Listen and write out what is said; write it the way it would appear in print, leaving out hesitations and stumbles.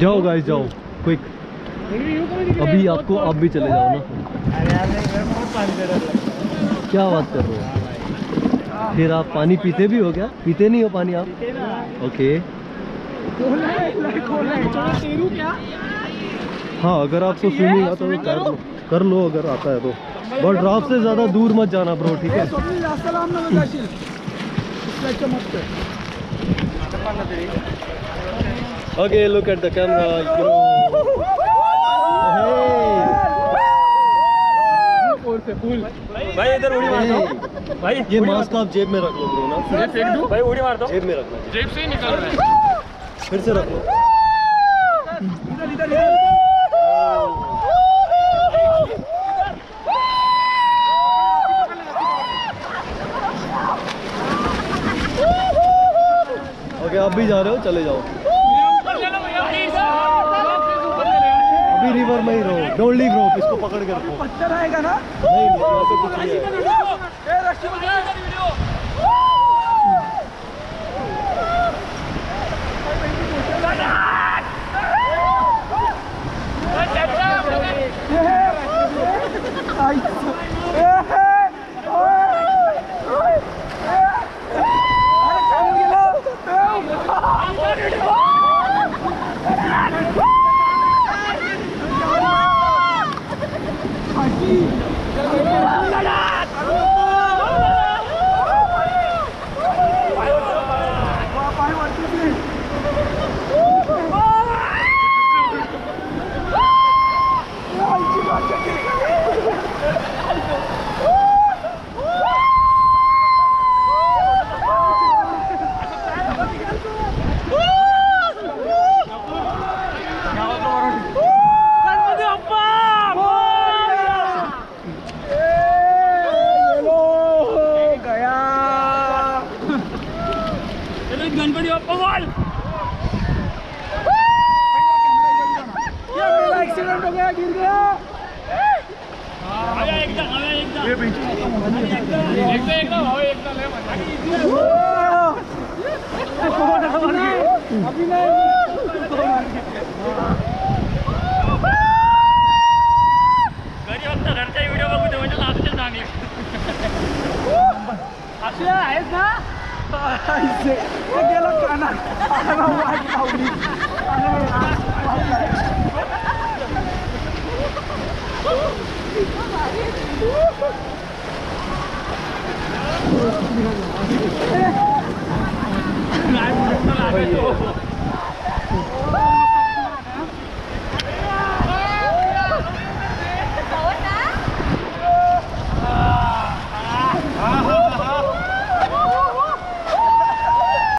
जाओ गाइस जाओ क्विक। अभी आपको आप भी चले जाओ ना। क्या बात कर रहे हो? फिर आप पानी पीते भी हो क्या? पीते नहीं हो पानी आप? ओके हाँ, अगर आपको स्विमिंग आता है तो कर लो अगर आता है तो, बट राफ्ट से ज़्यादा दूर मत जाना ब्रो, ठीक है? Okay look at the camera bro. भाई इधर उड़ी मार दो भाई, ये मास्क आप जेब में रख लो ब्रो ना। फेंक दूं भाई? उड़ी मार दो, जेब में रखना, जेब से ही निकल रहा है। फिर से रख लो। इधर इधर ओके आप भी जा रहे हो, चले जाओ। अभी रिवर में ही रहो, डोंट लीव रोप, इसको पकड़ के रखो। पत्थर आएगा ना? नहीं ऐसे कुछ नहीं है। गणपति बप्पा बोल। एक्सीडेंट हो गया, गिर गया। एकदम अभी नहीं घरी फक्त घरचा व्हिडिओ बघू दे, म्हणजे लास्ट चांगले अक्षय आहेत ना? गेला काना वाट लावली। नाही